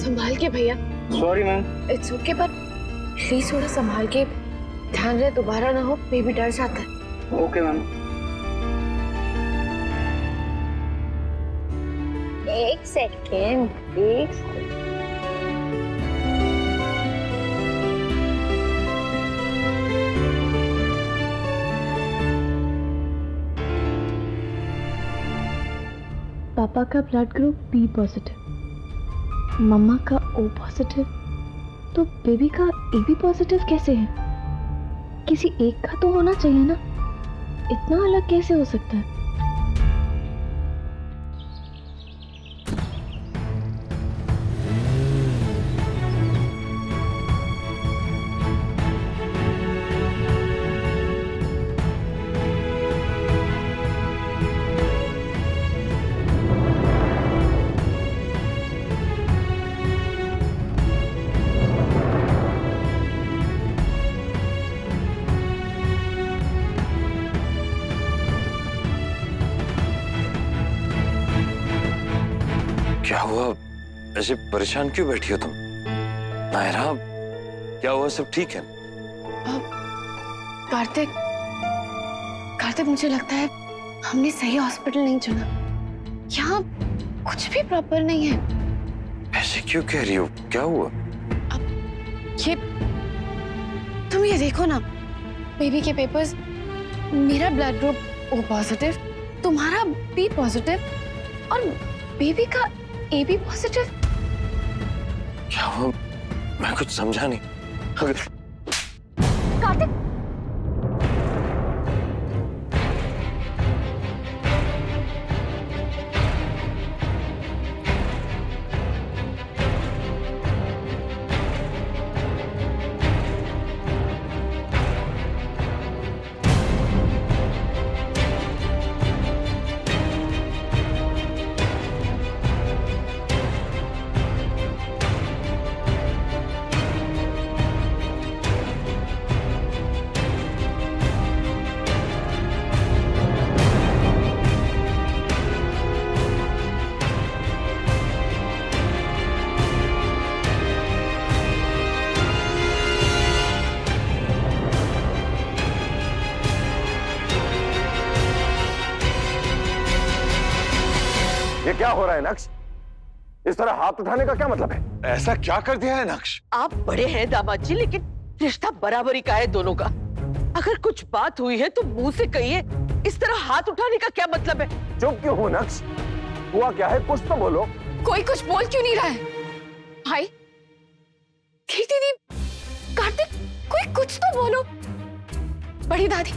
संभाल के भैया। Sorry ma'am. इट्स ओके, पर प्लीज थोड़ा संभाल के, ध्यान रहे दोबारा ना हो, बेबी डर जाता है। Okay ma'am. एक सेकेंड। पापा का ब्लड ग्रुप बी पॉजिटिव, मम्मा का ओ पॉजिटिव, तो बेबी का एबी पॉजिटिव कैसे है? किसी एक का तो होना चाहिए ना, इतना अलग कैसे हो सकता है? क्या हुआ? ऐसे परेशान क्यों बैठी हो तुम? नायरा, क्या हुआ? सब ठीक है? कार्तिक, कार्तिक मुझे लगता है हमने सही हॉस्पिटल नहीं चुना। यहाँ कुछ भी प्रॉपर नहीं है। ऐसे क्यों कह रही हो? क्या हुआ? ये तुम ये देखो ना, बेबी के पेपर्स, मेरा ब्लड ग्रुप ओ पॉजिटिव, तुम्हारा बी पॉजिटिव और बेबी का एबी पॉजिटिव। क्या हुआ? मैं कुछ समझा नहीं। कार्तिक, ये क्या हो रहा है नक्श? इस तरह हाथ उठाने का क्या मतलब है? ऐसा क्या कर दिया है नक्श? आप बड़े हैं दामाद जी, लेकिन रिश्ता बराबरी का है दोनों का। अगर कुछ बात हुई है तो मुंह से कहिए, इस तरह हाथ उठाने का क्या मतलब है? चुप क्यों हो नक्श? हुआ क्या है, कुछ तो बोलो। कोई कुछ बोल क्यों नहीं रहा है? भाई, दीदी, कार्तिक, कोई कुछ तो बोलो। बड़ी दादी,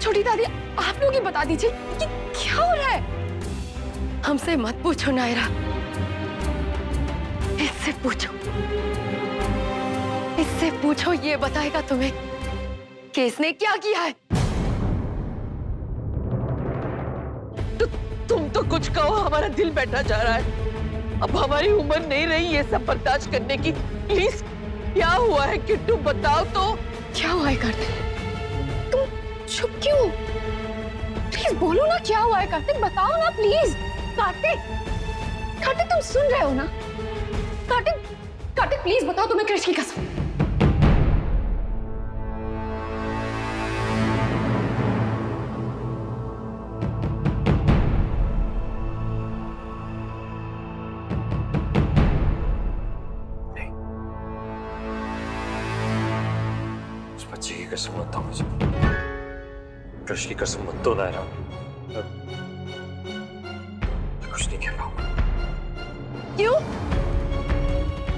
छोटी दादी, आप लोग ही बता दीजिए कि क्या हो रहा है। हमसे मत पूछो नायरा, इससे पूछो, इससे पूछो, ये बताएगा तुम्हें कि इसने क्या किया है। तुम तो कुछ कहो, हमारा दिल बैठा जा रहा है। अब हमारी उम्र नहीं रही ये सब बर्दाश्त करने की। प्लीज, क्या हुआ है किट्टू, बताओ तो। क्या हुआ है कार्तिक? तुम चुप क्यों? प्लीज बोलो ना, क्या हुआ है कार्तिक? बताओ ना प्लीज। कार्तिक, कार्तिक, तुम सुन रहे हो ना? कार्तिक, कार्तिक, प्लीज बताओ, तुम्हें कृष्ण की कसम। उस बच्चे की कसम मत दो मुझे। कृष्ण की कसम मत दो नायरा। कुछ नहीं कह पाऊंगा। क्यों?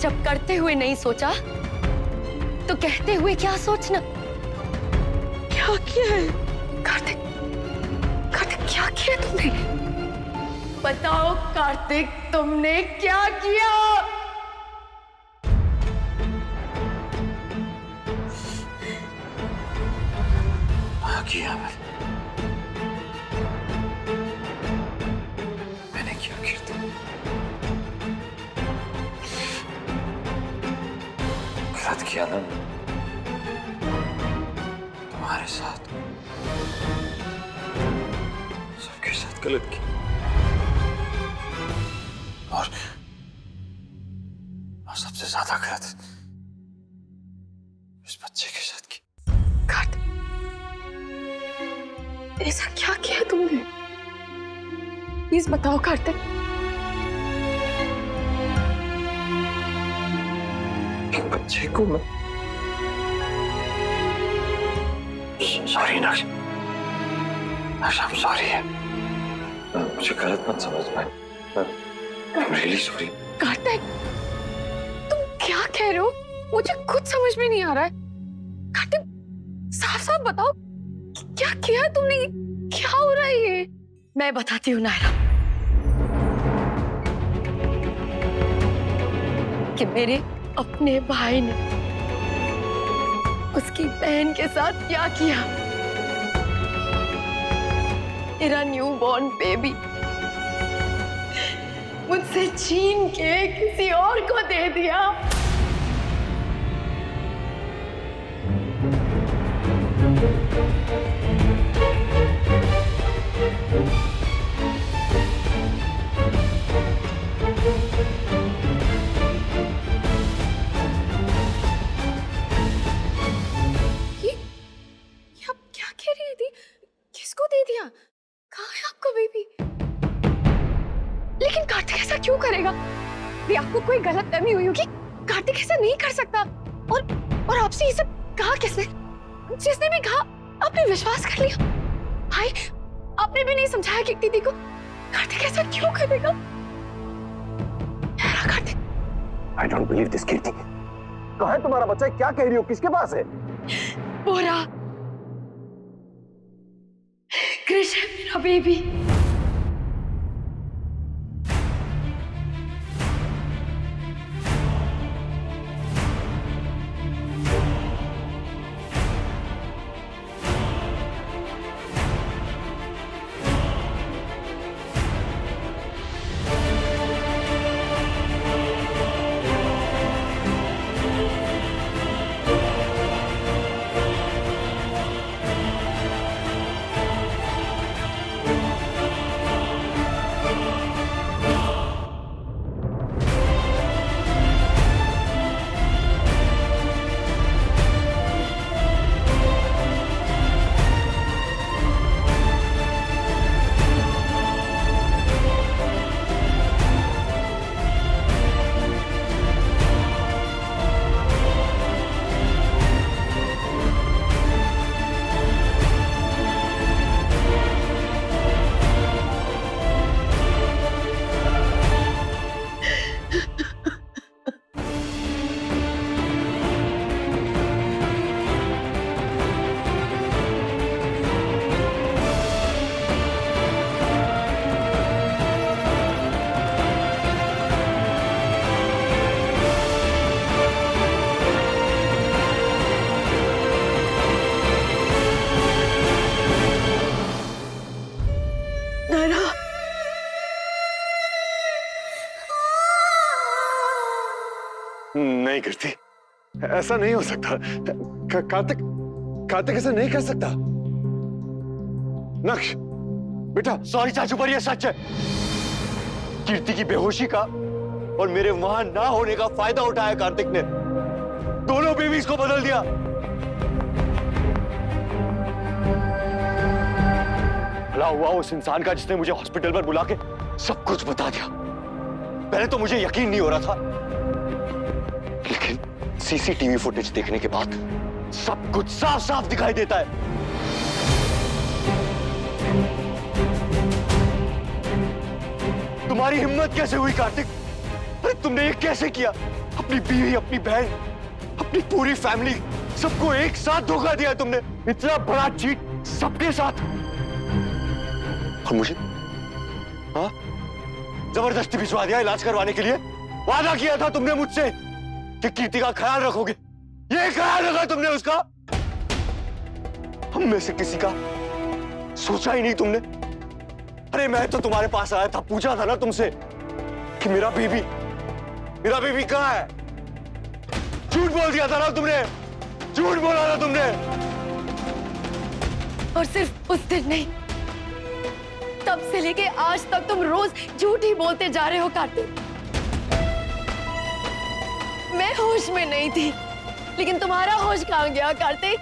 जब करते हुए नहीं सोचा तो कहते हुए क्या सोचना? क्या किया है? कार्तिक, कार्तिक, क्या किया तुमने? बताओ कार्तिक, तुमने क्या किया? किया मैंने क्या किया? गलत किया ना तुम्हारे साथ, सबके साथ गलत किया। और ज्यादा गलत इस बच्चे के साथ की। कार्तिक, ऐसा क्या किया तुमने? प्लीज बताओ कार्तिक। एक बच्चे को मैं सॉरी नक्श, I'm sorry है, मुझे गलत मत समझ पाए, I'm really sorry। कार्तिक, तुम क्या कह रहे हो? मुझे कुछ समझ में नहीं आ रहा है। कार्तिक, साफ साफ बताओ क्या किया तुमने? क्या हो रहा है ये? मैं बताती हूँ नायरा कि मेरे अपने भाई ने उसकी बहन के साथ क्या किया। मेरा न्यू बॉर्न बेबी मुझसे छीन के किसी और को दे दिया। किसको दे दिया? कहाँ है आपका बेबी? लेकिन कार्तिक ऐसा क्यों करेगा? भी आपको कोई गलतफहमी हुई होगी। कार्तिक ऐसा नहीं कर सकता। और आपसे ये सब कहा किसने? जिसने भी कहा आपने विश्वास कर लिया। भाई, आपने भी नहीं समझाया कि दीदी को कार्तिक ऐसा क्यों करेगा? Kartik, I don't believe this, कीर्ति। कहाँ है तुम्हारा बच्चा? क्या कह रही हो? किसके पास है? बोरा, कृष है मेरा बेबी। नहीं करती, ऐसा नहीं हो सकता। कार्तिक ऐसा नहीं कर सकता। नक्श बेटा, सॉरी चाचू, पर यह सच है। कीर्ति की बेहोशी का और मेरे वहां ना होने का फायदा उठाया कार्तिक ने। दोनों बेबीज को बदल दिया। भला हुआ उस इंसान का जिसने मुझे हॉस्पिटल पर बुला के सब कुछ बता दिया। पहले तो मुझे यकीन नहीं हो रहा था, लेकिन सीसीटीवी फुटेज देखने के बाद सब कुछ साफ साफ दिखाई देता है। तुम्हारी हिम्मत कैसे हुई कार्तिक? अरे तुमने ये कैसे किया? अपनी बीवी, अपनी बहन, अपनी पूरी फैमिली, सबको एक साथ धोखा दिया तुमने। इतना बड़ा चीट सबके साथ। और मुझे हाँ, जबरदस्ती भिजवा दिया इलाज करवाने के लिए। वादा किया था तुमने मुझसे कि कीर्ति का ख्याल रखोगे। ये ख्याल रखा तुमने उसका? हम में से किसी का सोचा ही नहीं तुमने। अरे मैं तो तुम्हारे पास आया था, पूछा था ना तुमसे कि मेरा बेबी कहाँ है। झूठ बोल दिया था ना तुमने, झूठ बोला था तुमने। और सिर्फ उस दिन नहीं, तब से लेके आज तक तुम रोज झूठ ही बोलते जा रहे हो कार्तिक। मैं होश में नहीं थी, लेकिन तुम्हारा होश कहाँ गया कार्तिक?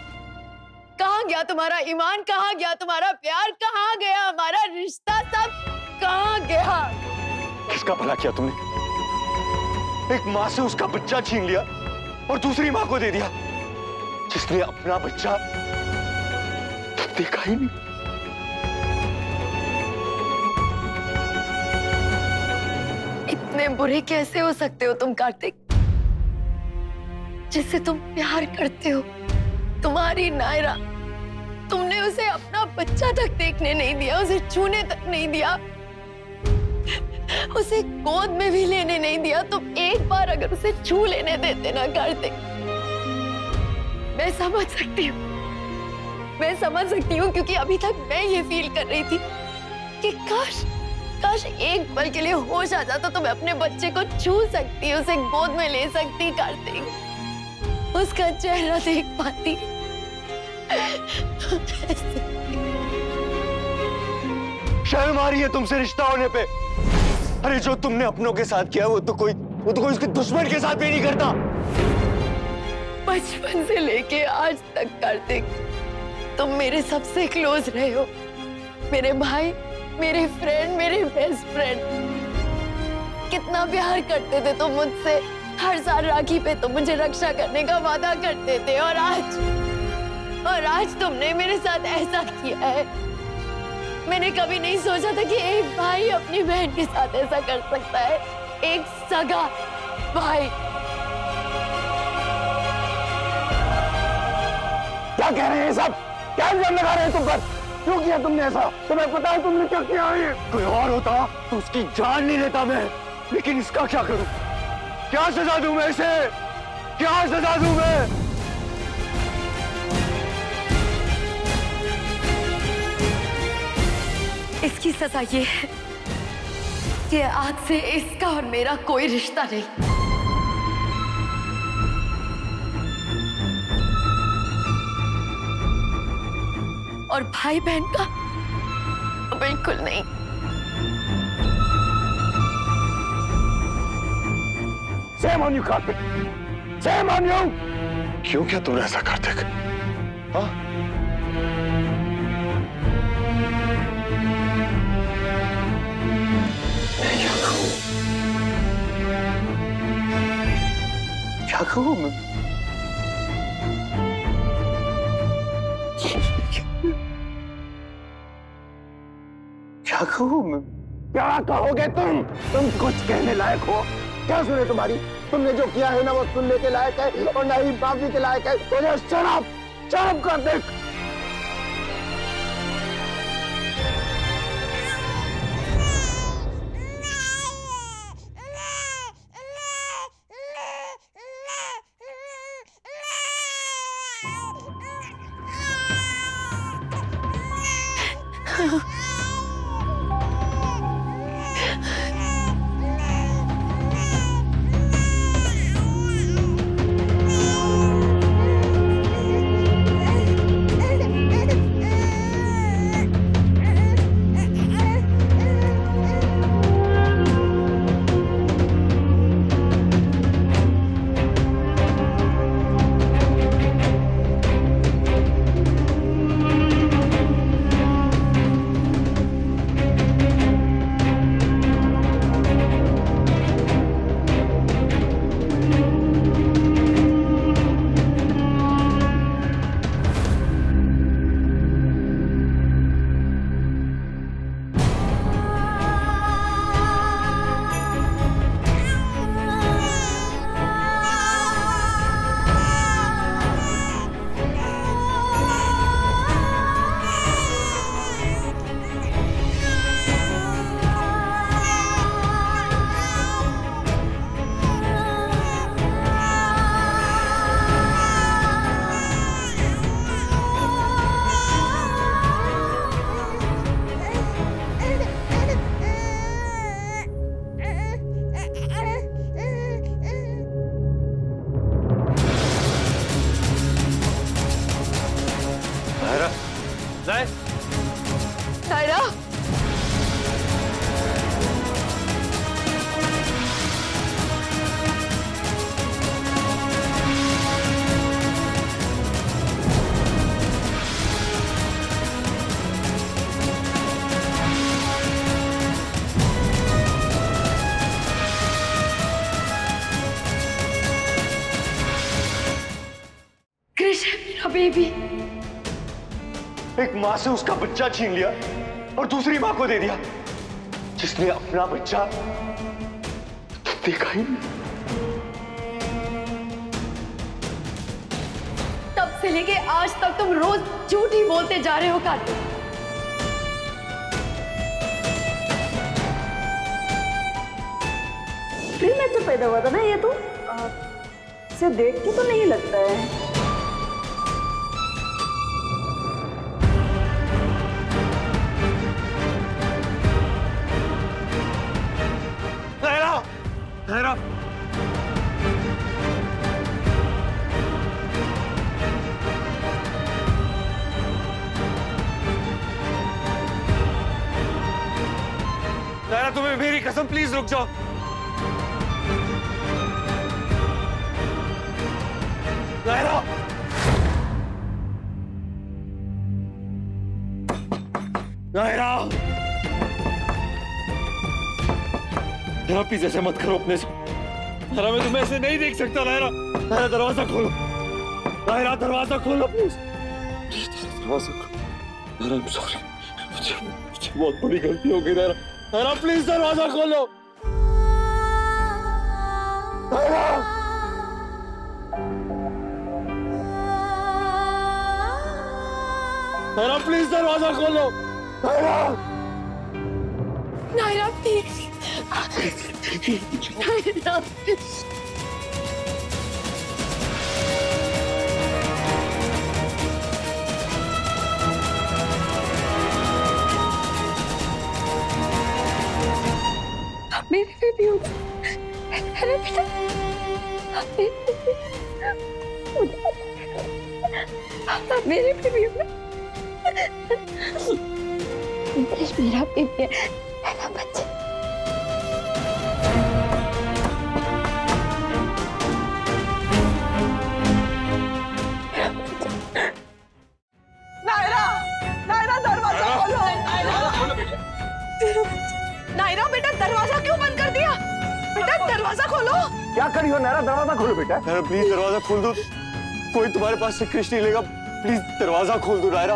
कहाँ गया तुम्हारा ईमान? कहाँ गया तुम्हारा प्यार? कहाँ गया हमारा रिश्ता? सब कहाँ गया? किसका भला किया तुमने? एक माँ से उसका बच्चा छीन लिया और दूसरी माँ को दे दिया, जिसने अपना बच्चा देखा ही नहीं। इतने बुरे कैसे हो सकते हो तुम कार्तिक? जिससे तुम प्यार करते हो, तुम्हारी नायरा, तुमने उसे अपना बच्चा तक देखने नहीं दिया, उसे छूने तक नहीं दिया, उसे गोद में भी लेने नहीं दिया। तुम एक बार अगर उसे छू लेने देते ना कार्तिक, मैं समझ सकती हूँ, मैं समझ सकती हूँ, क्योंकि अभी तक मैं ये फील कर रही थी कि काश एक पल के लिए होश आ जाता तो मैं अपने बच्चे को छू सकती, उसे गोद में ले सकती कार्तिक, उसका चेहरा देख पाती। शर्म आ रही है तुमसे रिश्ता होने पे? अरे जो तुमने अपनों के साथ किया वो तो कोई उसके दुश्मन के साथ भी नहीं करता। बचपन से लेके आज तक कार्तिक, तुम मेरे सबसे क्लोज रहे हो, मेरे भाई, मेरे फ्रेंड, मेरे बेस्ट फ्रेंड। कितना प्यार करते थे तुम मुझसे, हर साल राखी पे तुम मुझे रक्षा करने का वादा करते थे, और आज तुमने मेरे साथ ऐसा किया है। मैंने कभी नहीं सोचा था कि एक भाई अपनी बहन के साथ ऐसा कर सकता है, एक सगा भाई। क्या कह रहे हैं सब? क्या इल्जाम लगा रहे हैं तुम पर? क्यों किया तुमने ऐसा? तुम्हें पता है तुमने क्या किया है? कोई और होता तो उसकी जान नहीं लेता मैं, लेकिन इसका क्या करूं? क्या सजा दूं मैं इसे? क्या सजा दूं मैं? इसकी सजा ये है कि आज से इसका और मेरा कोई रिश्ता नहीं। और भाई बहन का बिल्कुल नहीं। Shame on you, Kartik! Shame on you! क्यों किया तुमने ऐसा कार्तिक? हाँ? क्या कहूँ मैं? क्या कहूँ मैं? क्या कहोगे तुम? तुम कुछ कहने लायक हो? क्या सुने तुम्हारी? तुमने जो किया है ना वो सुनने के लायक है और ना ही माफी के लायक है। तो ये शराब कर देख। एक माँ से उसका बच्चा छीन लिया और दूसरी माँ को दे दिया, जिसने अपना बच्चा देखा ही नहीं। तब से लेके आज तक तुम रोज झूठ ही बोलते जा रहे हो कार्तिक। फिर में तो पैदा हुआ था ना ये तो, इसे देख के तो नहीं लगता है। नायरा, नायरा, नायरा, तुम्हें मेरी कसम, प्लीज रुक जाओ। नायरा, नायरा, नायरा प्लीज ऐसे मत करो अपने से। नायरा मैं तुम्हें ऐसे नहीं देख सकता। नायरा, नायरा दरवाजा खोलो। नायरा दरवाजा खोलो प्लीज। दरवाजा खोलो। नायरा I'm sorry, मुझे बहुत बड़ी गलती हो गई। नायरा, नायरा प्लीज दरवाजा खोलो। नायरा, नायरा प्लीज दरवाजा खोलो। Naira, Naira please, Naira please. मेरे पे भी होगा है ना बेटा? मेरे पे भी होगा। मेरा बेबी है ना बच्चे? नायरा, नायरा दरवाजा खोलो। नायरा बेटा दरवाजा क्यों बंद कर दिया? बेटा दरवाजा खोलो। क्या करी हो नायरा? दरवाजा खोलो बेटा। नायरा प्लीज दरवाजा खोल दो। कोई तुम्हारे पास से क्रिश नहीं लेगा। प्लीज दरवाजा खोल दो नायरा।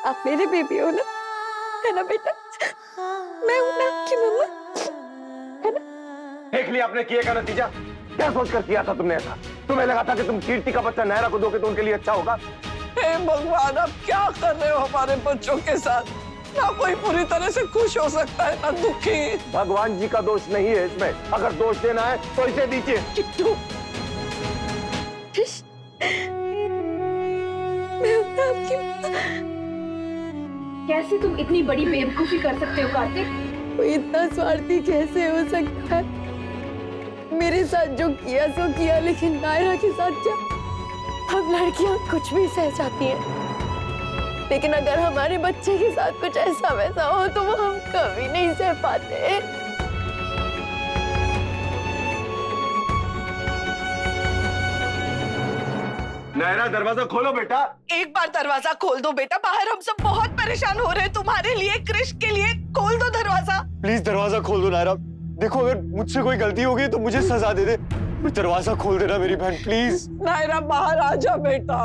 आप मेरे बेबी हो ना, है ना बेटा? मैं हूं ना आपकी मम्मा, है ना? देख लिया आपने किए का नतीजा। क्या सोचकर किया था तुमने ऐसा? तुम्हें लगा था कि तुम कीर्ति का बच्चा नायरा को दोगे तो उनके लिए अच्छा होगा? हे भगवान, अब क्या कर रहे हो हमारे बच्चों के साथ? ना कोई पूरी तरह से खुश हो सकता है ना दुखी। भगवान जी का दोष नहीं है इसमें। अगर दोष देना है तो इसे दीजिए। किट्टू, मैं हूं ना आपकी मम्मा। कैसे तुम इतनी बड़ी बेवकूफी कर सकते हो कार्तिक? कोई इतना स्वार्थी कैसे हो सकता है? मेरे साथ जो किया सो किया, लेकिन नायरा के साथ क्या? हम लड़कियां कुछ भी सह जाती हैं, लेकिन अगर हमारे बच्चे के साथ कुछ ऐसा वैसा हो तो वो हम कभी नहीं सह पाते। नायरा दरवाजा खोलो बेटा। एक बार दरवाजा खोल दो बेटा, बाहर हम सब बहुत परेशान हो रहे हैं तुम्हारे लिए, क्रिश के लिए। खोल दो दरवाजा। प्लीज दरवाजा खोल दो नायरा। देखो अगर मुझसे कोई गलती हो गई तो मुझे सजा दे दे। दरवाजा खोल देना मेरी बहन प्लीज। नायरा बाहर आ जा बेटा।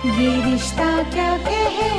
ये रिश्ता क्या कहलाता